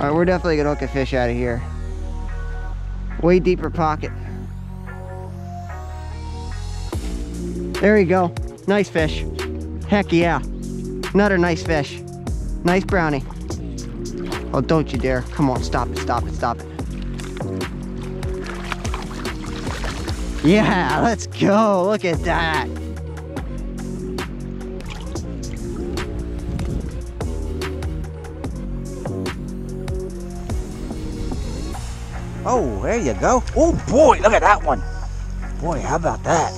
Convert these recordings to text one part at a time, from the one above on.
All right, we're definitely gonna hook a fish out of here. Way deeper pocket. There you go. Nice fish. Heck yeah. Another nice fish. Nice brownie. Oh, don't you dare. Come on, stop it, stop it, stop it. Yeah, let's go. Look at that. Oh, there you go. Oh boy, look at that one. Boy, how about that?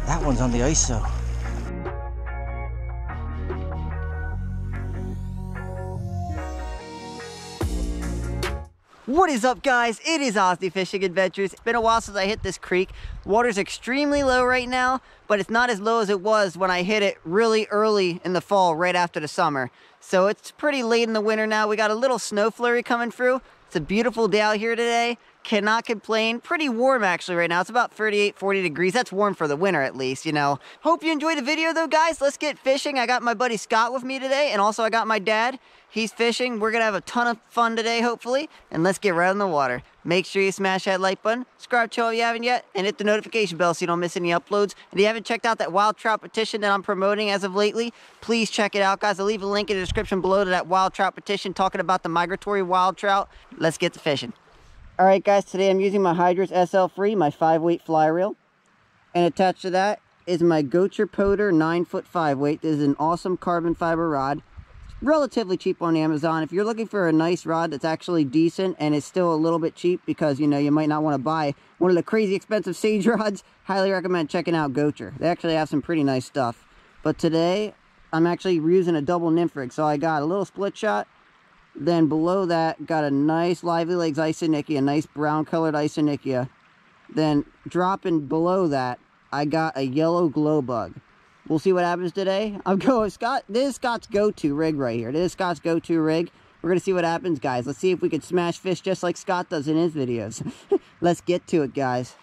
That one's on the ISO. What is up, guys? It is Ozzy Fishing Adventures. It's been a while since I hit this creek. Water's extremely low right now, but it's not as low as it was when I hit it really early in the fall, right after the summer. So it's pretty late in the winter now. We got a little snow flurry coming through. It's a beautiful day out here today. Cannot complain. Pretty warm actually right now. It's about 38, 40 degrees. That's warm for the winter at least, you know. Hope you enjoyed the video though, guys. Let's get fishing. I got my buddy Scott with me today, and also I got my dad. He's fishing. We're gonna have a ton of fun today, hopefully. And let's get right in the water. Make sure you smash that like button, subscribe to channel if you haven't yet, and hit the notification bell so you don't miss any uploads. And if you haven't checked out that wild trout petition that I'm promoting as of lately, please check it out, guys. I'll leave a link in the description below to that wild trout petition talking about the migratory wild trout. Let's get to fishing. All right, guys, today I'm using my Hydrus SL Free, my 5-weight fly reel. And attached to that is my Gotcher Poder 9-foot 5-weight. This is an awesome carbon fiber rod. Relatively cheap on Amazon. If you're looking for a nice rod that's actually decent and is still a little bit cheap because, you know, you might not want to buy one of the crazy expensive sage rods, highly recommend checking out Gotcher. They actually have some pretty nice stuff. But today, I'm actually using a double nymph rig. So I got a little split shot. Then below that, got a nice Lively Legs Isonychia, a nice brown colored Isonychia. Then dropping below that, I got a yellow glow bug. We'll see what happens today. I'm going Scott. This is Scott's go-to rig right here. This is Scott's go-to rig. We're going to see what happens, guys. Let's see if we can smash fish just like Scott does in his videos. Let's get to it, guys.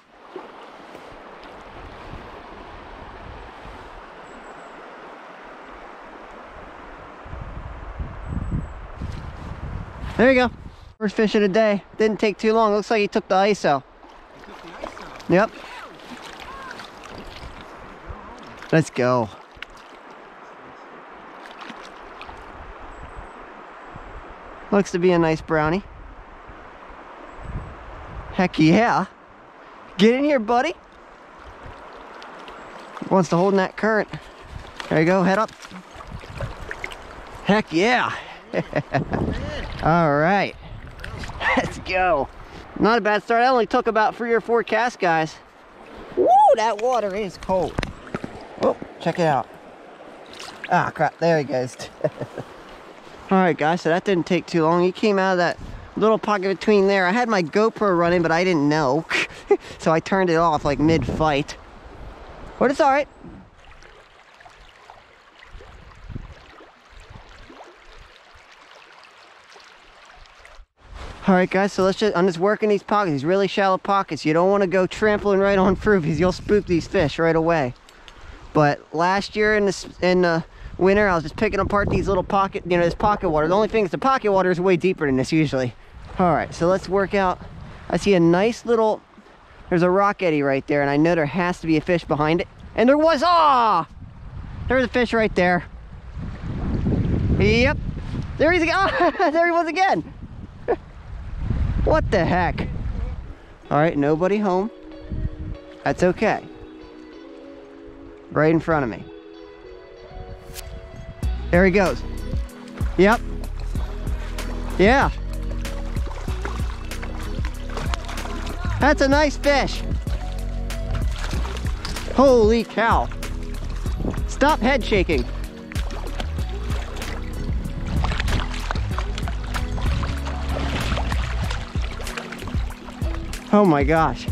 There you go. First fish of the day. Didn't take too long. Looks like he took the ISO. Yep. Let's go. Looks to be a nice brownie. Heck yeah. Get in here, buddy. Wants to hold in that current. There you go, head up. Heck yeah. All right. Let's go. Not a bad start. I only took about 3 or 4 casts, guys. Woo, that water is cold. Oh, check it out. Ah, crap. There he goes. Alright, guys, so that didn't take too long. He came out of that little pocket between there. I had my GoPro running, but I didn't know. So I turned it off like mid-fight. But it's alright. Alright, guys, so I'm just working these pockets. These really shallow pockets. You don't want to go trampling right on through because you'll spook these fish right away. But last year in the winter, I was just picking apart these little pocket, you know, this pocket water. The only thing is the pocket water is way deeper than this usually. All right, so let's work out. I see a nice little, there's a rock eddy right there, and I know there has to be a fish behind it. And there was, there's a fish right there. Yep, there he's again. There he was again. What the heck? All right, nobody home. That's okay. Right in front of me. There he goes. Yep. Yeah. That's a nice fish. Holy cow. Stop head shaking. Oh my gosh.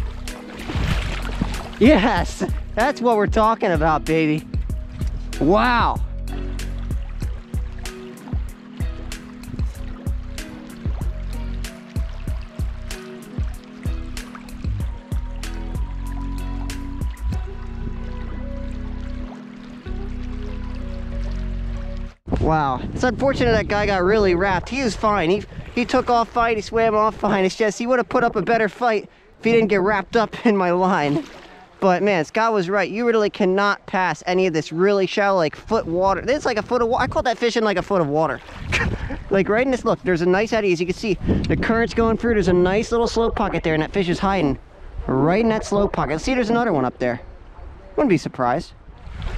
Yes. That's what we're talking about, baby. Wow. Wow. It's unfortunate that guy got really wrapped. He was fine. He took off fine, he swam off fine. It's just he would have put up a better fight if he didn't get wrapped up in my line. But man, Scott was right. You really cannot pass any of this really shallow, like foot water. It's like a foot of water. I call that fishing like a foot of water. Like right in this, look, there's a nice eddy. As you can see, the current's going through. There's a nice little slope pocket there, and that fish is hiding right in that slope pocket. See, there's another one up there. Wouldn't be surprised.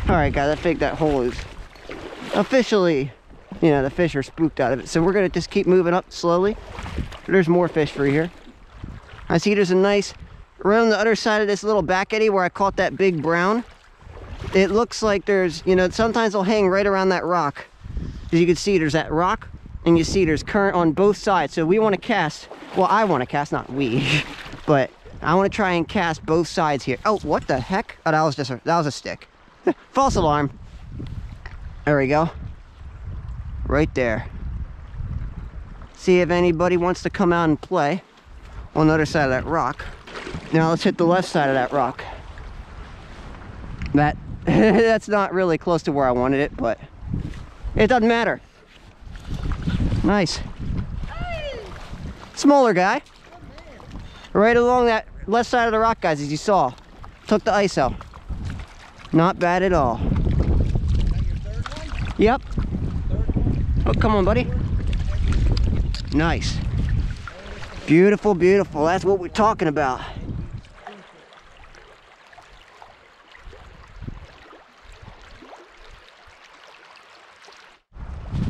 All right, guys, I think that hole is officially, you know, the fish are spooked out of it. So we're gonna just keep moving up slowly. There's more fish for here. I see there's a nice, around the other side of this little back eddy where I caught that big brown. It looks like there's, you know, sometimes they'll hang right around that rock. As you can see, there's that rock, and you see there's current on both sides. So we want to cast, well, I want to cast, not we, but I want to try and cast both sides here. Oh, what the heck? Oh, that was just that was a stick. False alarm. There we go. Right there. See if anybody wants to come out and play on the other side of that rock. Now let's hit the left side of that rock. That's not really close to where I wanted it, but it doesn't matter. Nice. Smaller guy. Right along that left side of the rock, guys, as you saw. Took the ISO. Not bad at all. Yep. Oh, come on, buddy. Nice. Beautiful, beautiful. That's what we're talking about.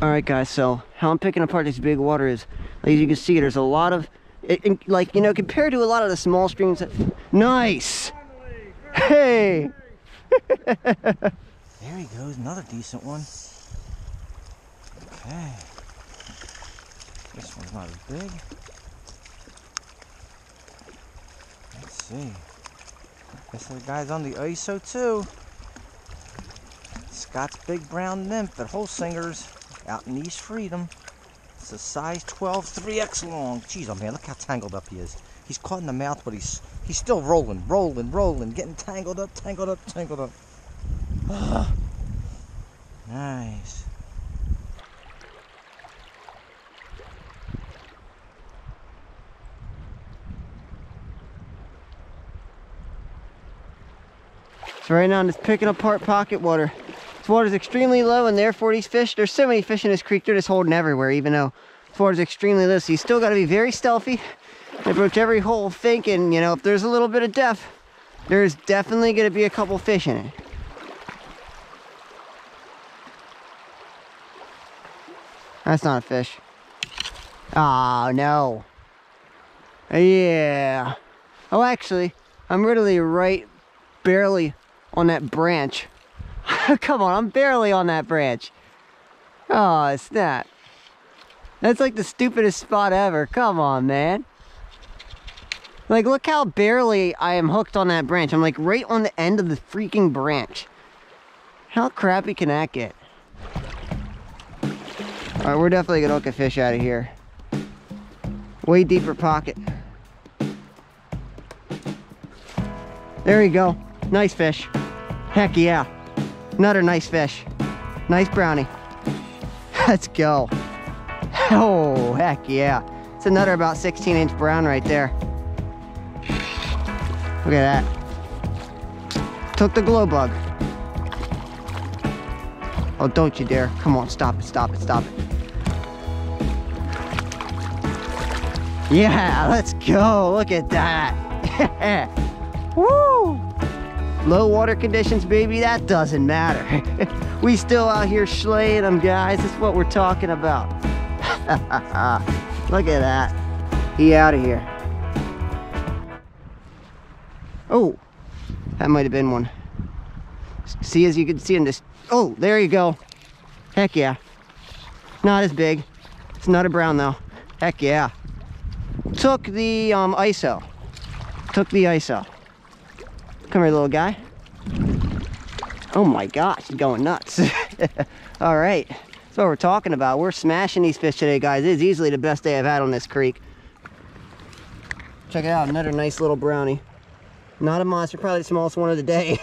All right, guys, so how I'm picking apart this big water is, as you can see, there's a lot of, like, you know, compared to a lot of the small streams. Nice. Hey. There he goes, another decent one. Okay. This one's not as big. Let's see. Guess the guy's on the ISO too. Scott's Big Brown Nymph at Holsinger's out in East Freedom. It's a size 12, 3X long. Jeez, oh man, look how tangled up he is. He's caught in the mouth, but he's still rolling, getting tangled up. Nice. So right now I'm just picking apart pocket water. This water's extremely low, and therefore these fish, there's so many fish in this creek, they're just holding everywhere, even though this water's extremely low. So you still got to be very stealthy and approach every hole thinking, you know, if there's a little bit of depth, there's definitely going to be a couple fish in it. That's not a fish. Oh, no. Yeah. Oh, actually, I'm literally right barely on that branch. Come on, I'm barely on that branch. Oh, snap. That's like the stupidest spot ever. Come on, man. Like, look how barely I am hooked on that branch. I'm like right on the end of the freaking branch. How crappy can that get? All right, we're definitely gonna hook a fish out of here. Way deeper pocket. There you go. Nice fish. Heck yeah. Another nice fish. Nice brownie. Let's go. Oh, heck yeah. It's another about 16-inch brown right there. Look at that. Took the glow bug. Oh, don't you dare. Come on, stop it, stop it, stop it. Yeah, let's go. Look at that. Woo! Low water conditions, baby, that doesn't matter. We still out here slaying them, guys. That's what we're talking about. Look at that. He out of here. Oh, that might have been one. See, as you can see in this. Oh, there you go. Heck yeah. Not as big. It's not a brown though. Heck yeah. Took the ISO. Took the ISO. Come here, little guy. Oh my gosh, he's going nuts. All right, that's what we're talking about. We're smashing these fish today, guys. It is easily the best day I've had on this creek. Check it out, another nice little brownie. Not a monster, probably the smallest one of the day.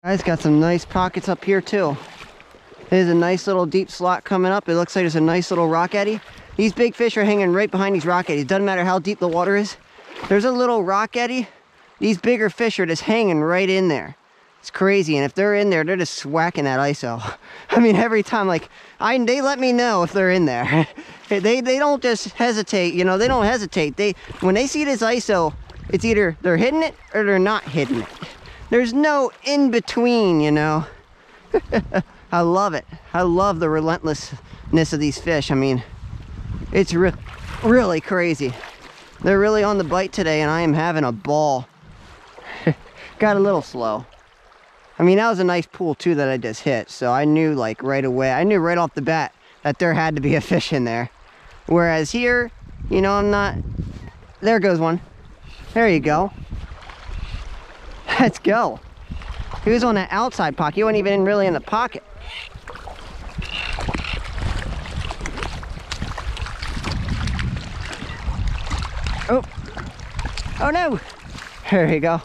Guys, got some nice pockets up here too. There's a nice little deep slot coming up. It looks like there's a nice little rock eddy. These big fish are hanging right behind these rock eddies. Doesn't matter how deep the water is. There's a little rock eddy. These bigger fish are just hanging right in there. It's crazy, and if they're in there, they're just whacking that ISO. I mean, every time, like, they let me know if they're in there. they don't just hesitate, you know, they don't hesitate. When they see this ISO, it's either they're hitting it or they're not hitting it. There's no in between, you know. I love it. I love the relentlessness of these fish. I mean, it's really crazy. They're really on the bite today, and I am having a ball. Got a little slow. I mean, that was a nice pool too that I just hit, so I knew like right away, I knew right off the bat that there had to be a fish in there. Whereas here, you know, I'm not, there goes one. There you go. Let's go. He was on the outside pocket, he wasn't even really in the pocket. Oh, oh no, there you go.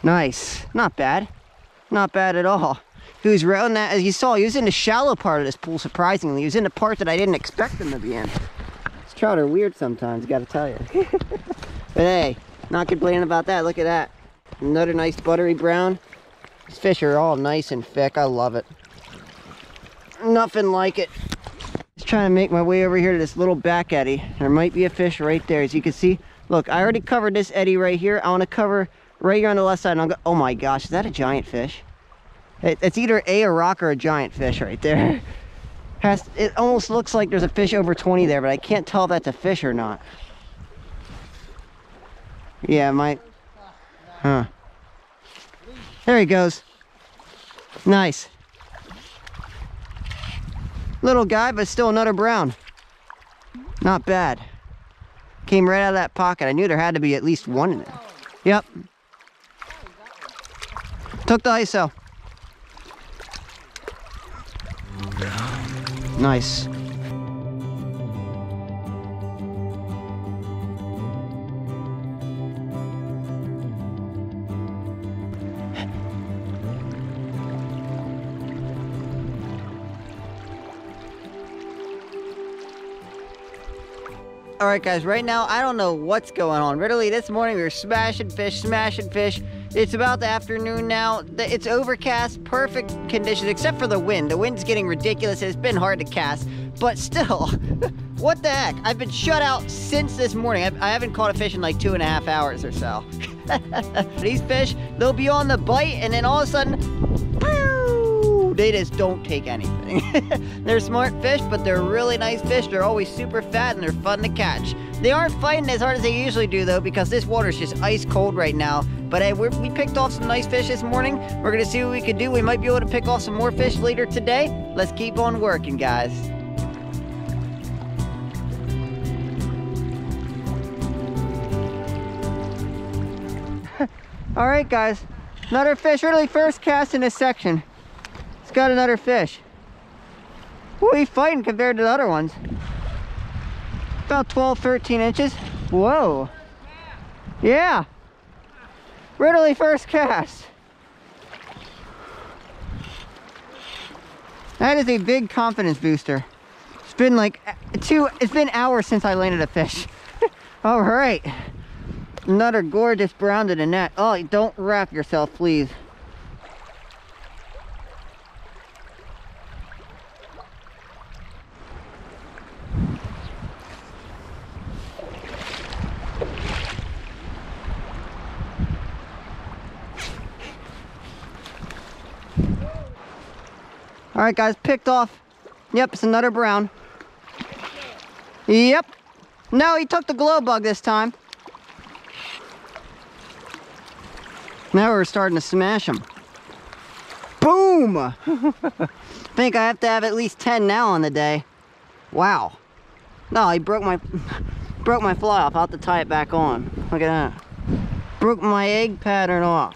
Nice, not bad. Not bad at all. He was right on that, as you saw, he was in the shallow part of this pool, surprisingly. He was in the part that I didn't expect him to be in. These trout are weird sometimes, gotta tell you. But hey, not complaining about that. Look at that. Another nice buttery brown. These fish are all nice and thick. I love it. Nothing like it. Just trying to make my way over here to this little back eddy. There might be a fish right there, as you can see. Look, I already covered this eddy right here. I want to cover right here on the left side, and I'll go, oh my gosh, is that a giant fish? It's either a rock or a giant fish right there. It almost looks like there's a fish over 20 there, but I can't tell if that's a fish or not. Yeah, huh. There he goes. Nice. Little guy, but still another brown. Not bad. Came right out of that pocket. I knew there had to be at least one in there. Yep. Took the ISO. Nice. All right, guys, right now, I don't know what's going on. Literally, this morning, we were smashing fish. It's about the afternoon now. It's overcast, perfect conditions, except for the wind. The wind's getting ridiculous. It's been hard to cast, but still, what the heck? I've been shut out since this morning. I haven't caught a fish in like 2.5 hours or so. These fish, they'll be on the bite, and then all of a sudden, they just don't take anything. They're smart fish, but they're really nice fish. They're always super fat and they're fun to catch. They aren't fighting as hard as they usually do though, because this water's just ice cold right now. But hey, we picked off some nice fish this morning. We're gonna see what we can do. We might be able to pick off some more fish later today. Let's keep on working, guys. All right, guys, another fish. Really first cast in this section. Got another fish. What are we fighting compared to the other ones? About 12, 13 inches. Whoa. Yeah. Literally first cast. That is a big confidence booster. It's been like it's been hours since I landed a fish. All right. Another gorgeous brown to the net. Oh, don't wrap yourself, please. All right, guys, picked off. Yep, it's another brown. Yep. No, he took the glow bug this time. Now we're starting to smash them. Boom! I think I have to have at least 10 now on the day. Wow. No, he broke my fly off. I'll have to tie it back on. Look at that. Broke my egg pattern off.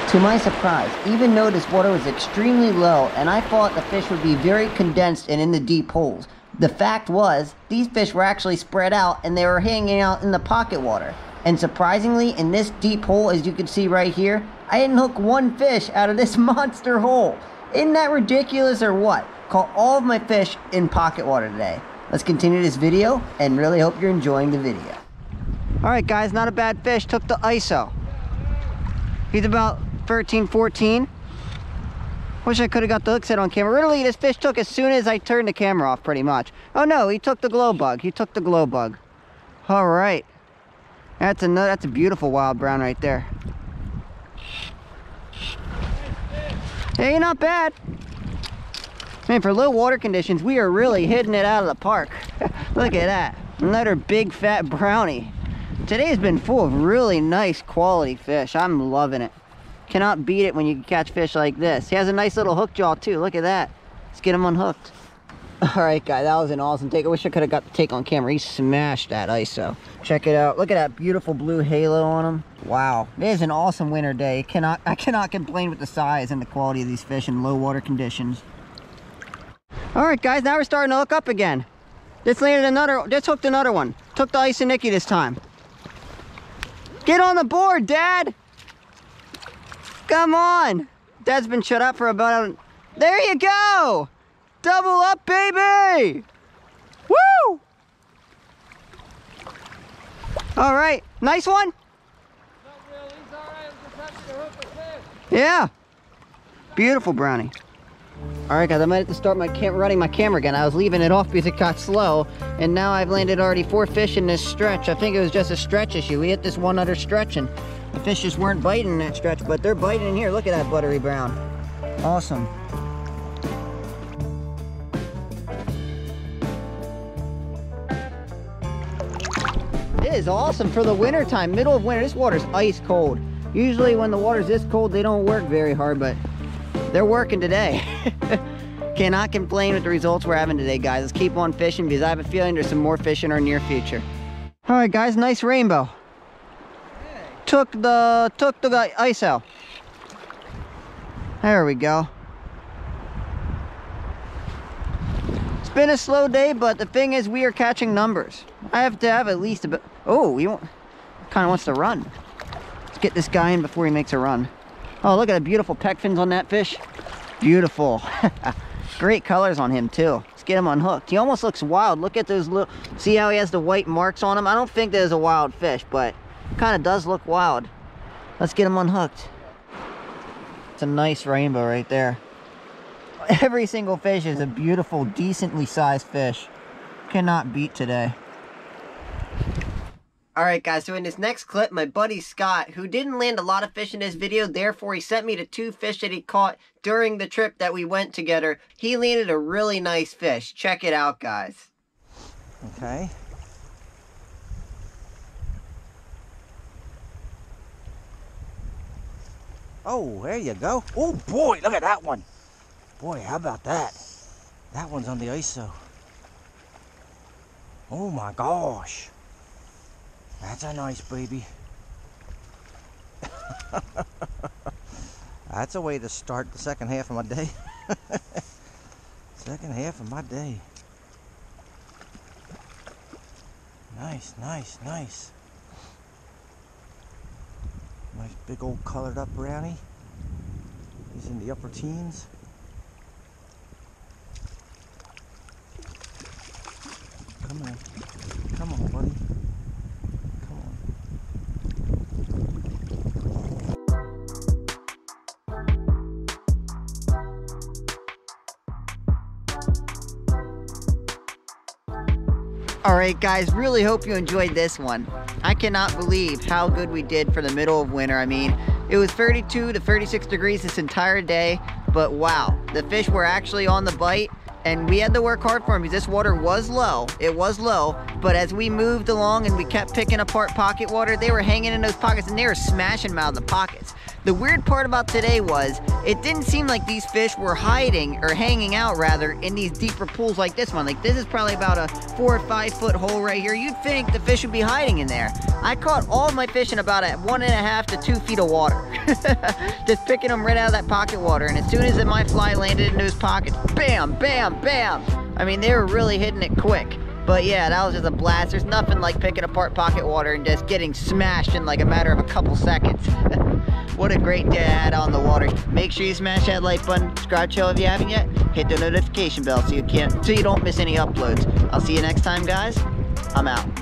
To my surprise, even though this water was extremely low and I thought the fish would be very condensed and in the deep holes, The fact was, these fish were actually spread out and they were hanging out in the pocket water. And surprisingly, in this deep hole, as you can see right here, I didn't hook one fish out of this monster hole. Isn't that ridiculous or what? Caught all of my fish in pocket water today. Let's continue this video and really hope you're enjoying the video. All right guys, not a bad fish, took the ISO. He's about 13, 14. Wish I could have got the hook set on camera. Literally, this fish took as soon as I turned the camera off, pretty much. Oh no, he took the glow bug. He took the glow bug. All right. That's a beautiful wild brown right there. Hey, not bad. Man, for low water conditions, we are really hitting it out of the park. Look at that. Another big fat brownie. Today's been full of really nice quality fish. I'm loving it. Cannot beat it when you can catch fish like this. He has a nice little hook jaw too. Look at that. Let's get him unhooked. All right, guys, that was an awesome take. I wish I could have got the take on camera. He smashed that ISO. Check it out. Look at that beautiful blue halo on him. Wow, it is an awesome winter day. I cannot complain with the size and the quality of these fish in low water conditions. All right, guys, now we're starting to hook up again. Just hooked another one. Took the Ice and Nicky this time. Get on the board, Dad. Come on. Dad's been shut up for about there you go. Double up, baby. Woo! All right, nice one. Not really, he's all right. I'm just happy to hook a fish. Yeah, beautiful brownie. All right, guys, I might have to start running my camera again. I was leaving it off because it got slow, and now I've landed already 4 fish in this stretch. I think it was just a stretch issue. We hit this one other stretch, and the fish just weren't biting in that stretch, but they're biting in here. Look at that buttery brown. Awesome. It is awesome for the winter time, middle of winter. This water's ice cold. Usually when the water's this cold, they don't work very hard, but they're working today. Cannot complain with the results we're having today, guys. Let's keep on fishing because I have a feeling there's some more fish in our near future. All right, guys, nice rainbow. Hey. Took the ISO. There we go. It's been a slow day, but the thing is we are catching numbers. I have to have at least a bit. Oh, he kind of wants to run. Let's get this guy in before he makes a run. Oh, look at the beautiful pec fins on that fish. Beautiful. Great colors on him too. Let's get him unhooked. He almost looks wild. Look at those little, see how he has the white marks on him? I don't think there's a wild fish, but kind of does look wild. Let's get him unhooked. It's a nice rainbow right there. Every single fish is a beautiful, decently sized fish. Cannot beat today. Alright guys, so in this next clip, my buddy Scott, who didn't land a lot of fish in this video, therefore he sent me the 2 fish that he caught during the trip that we went together. He landed a really nice fish. Check it out, guys. Okay. Oh, there you go. Oh boy, look at that one. Boy, how about that? That one's on the ISO. Oh my gosh. That's a nice baby. That's a way to start the second half of my day. Second half of my day. Nice, nice, nice. Nice big old colored up brownie. He's in the upper teens. Come on. Come on, buddy. Alright guys, really hope you enjoyed this one. I cannot believe how good we did for the middle of winter. I mean, it was 32 to 36 degrees this entire day, but wow, the fish were actually on the bite, and we had to work hard for them because this water was low. It was low, but as we moved along and we kept picking apart pocket water, they were hanging in those pockets and they were smashing them out of the pockets. The weird part about today was it didn't seem like these fish were hiding or hanging out rather in these deeper pools like this one. Like this is probably about a 4 or 5 foot hole right here. You'd think the fish would be hiding in there. I caught all of my fish in about 1.5 to 2 feet of water. Just picking them right out of that pocket water, and as soon as my fly landed in those pockets, bam, bam, bam. I mean, they were really hitting it quick. But yeah, that was just a blast. There's nothing like picking apart pocket water and just getting smashed in like a matter of a couple seconds. What a great day I had on the water. Make sure you smash that like button, subscribe channel if you haven't yet, hit the notification bell so you don't miss any uploads. I'll see you next time, guys. I'm out.